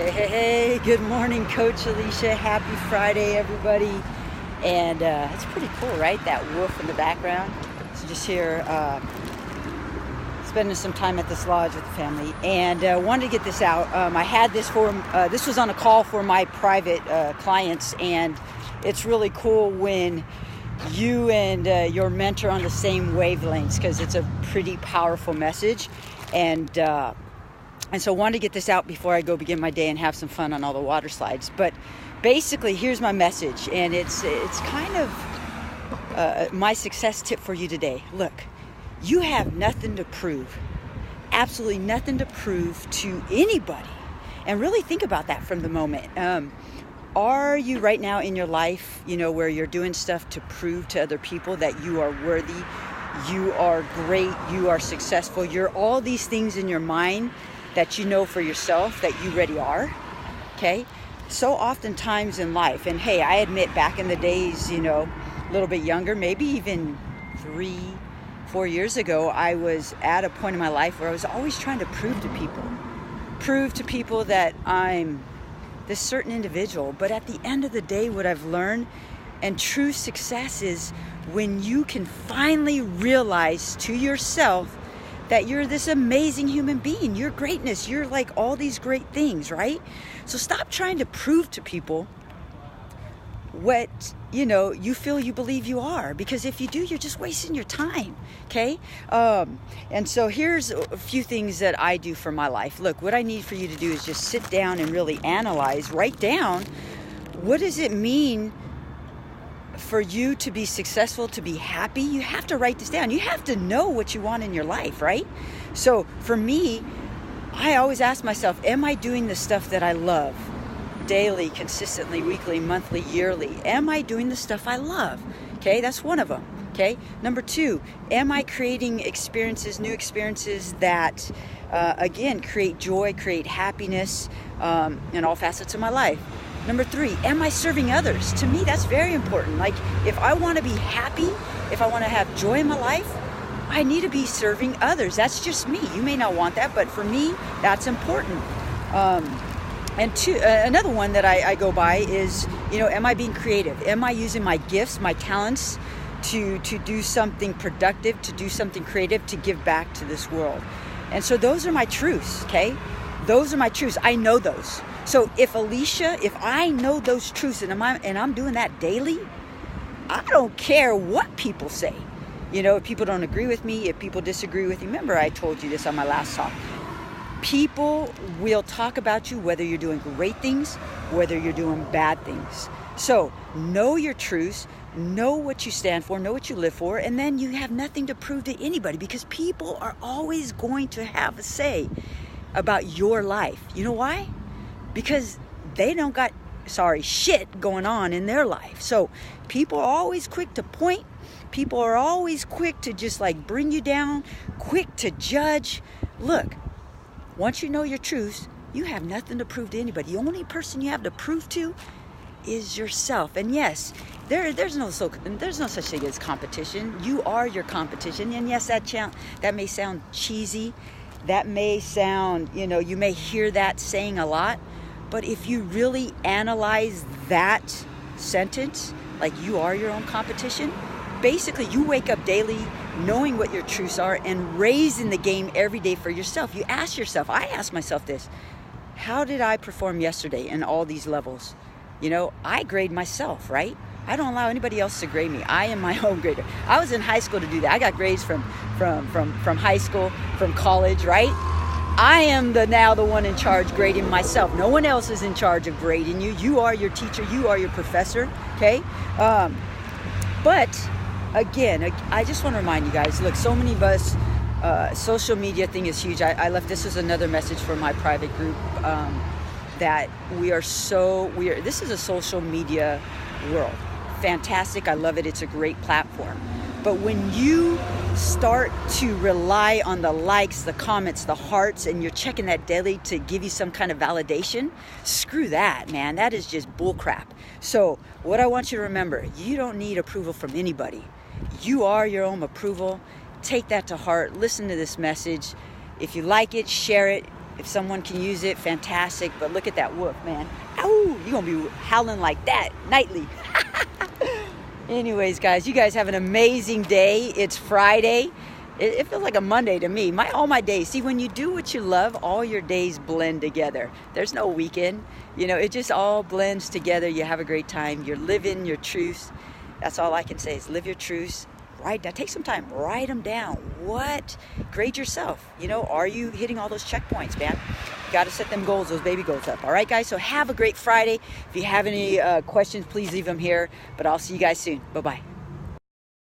Hey, good morning, Coach Alisha. Happy Friday, everybody. And it's pretty cool, right? That wolf in the background. So just here spending some time at this lodge with the family. And wanted to get this out. I had this this was on a call for my private clients. And it's really cool when you and your mentor are on the same wavelengths, because it's a pretty powerful message. And so I wanted to get this out before I go begin my day and have some fun on all the water slides. But basically, here's my message, and it's kind of my success tip for you today. Look, you have nothing to prove, absolutely nothing to prove to anybody. And really think about that from the moment. Are you right now in your life, where you're doing stuff to prove to other people that you are worthy, you are great, you are successful, you're all these things in your mind that you know for yourself that you already are, okay? So oftentimes in life, and hey, I admit back in the days, a little bit younger, maybe even 3-4 years ago, I was at a point in my life where I was always trying to prove to people that I'm this certain individual. But at the end of the day, what I've learned, and true success is when you can finally realize to yourself that you're this amazing human being, your greatness, you're like all these great things, right? So stop trying to prove to people what, you feel you believe you are, because if you do, you're just wasting your time, okay? And so here's a few things that I do for my life. Look, what I need for you to do is just sit down and really analyze, write down, what does it mean for you to be successful, to be happy? You have to write this down. You have to know what you want in your life, right? So for me, I always ask myself, am I doing the stuff that I love? Daily, consistently, weekly, monthly, yearly. Am I doing the stuff I love? Okay, that's one of them. Okay, number 2, am I creating experiences, new experiences that, again, create joy, create happiness in all facets of my life? Number 3, am I serving others? To me, that's very important. Like, if I want to be happy, if I want to have joy in my life, I need to be serving others. That's just me. You may not want that, but for me, that's important. And another one that I go by is, am I being creative? Am I using my gifts, my talents to do something productive, to do something creative, to give back to this world? And so those are my truths, okay? Those are my truths. I know those. So if I know those truths and I'm doing that daily, I don't care what people say. If people don't agree with me, if people disagree with me. Remember, I told you this on my last talk. People will talk about you whether you're doing great things, whether you're doing bad things. So know your truths, know what you stand for, know what you live for, and then you have nothing to prove to anybody, because people are always going to have a say about your life. You know why? Because they don't got shit going on in their life. So people are always quick to point. People are always quick to just bring you down, quick to judge. Look, once you know your truths, you have nothing to prove to anybody. The only person you have to prove to is yourself. And yes, there's no such thing as competition. You are your competition. And yes, that may sound cheesy. That may sound, you may hear that saying a lot. But if you really analyze that sentence, like you are your own competition, basically you wake up daily knowing what your truths are and raising the game every day for yourself. You ask yourself, I ask myself this, how did I perform yesterday in all these levels? I grade myself, right? I don't allow anybody else to grade me. I am my own grader. I was in high school to do that. I got grades from high school, from college, right? I am now the one in charge grading myself. No one else is in charge of grading you. You are your teacher. You are your professor, okay? But again, I just want to remind you guys, look, so many of us, social media thing is huge. This is another message for my private group, that this is a social media world. Fantastic. I love it. It's a great platform. But when you start to rely on the likes, the comments, the hearts, and you're checking that daily to give you some kind of validation, screw that, man. That is just bullcrap. So what I want you to remember, you don't need approval from anybody. You are your own approval. Take that to heart. Listen to this message. If you like it, share it. If someone can use it, fantastic. But look at that woof, man. Ow! You're going to be howling like that nightly. Anyways, guys, you guys have an amazing day. It's Friday. It feels like a Monday to me. All my days. See, when you do what you love, all your days blend together. There's no weekend. You know, it just all blends together. You have a great time. You're living your truths. That's all I can say is live your truths. Write down. Take some time. Write them down. What? Grade yourself. You know, are you hitting all those checkpoints, man? You got to set them goals, those baby goals up. All right, guys? So have a great Friday. If you have any questions, please leave them here. But I'll see you guys soon. Bye-bye.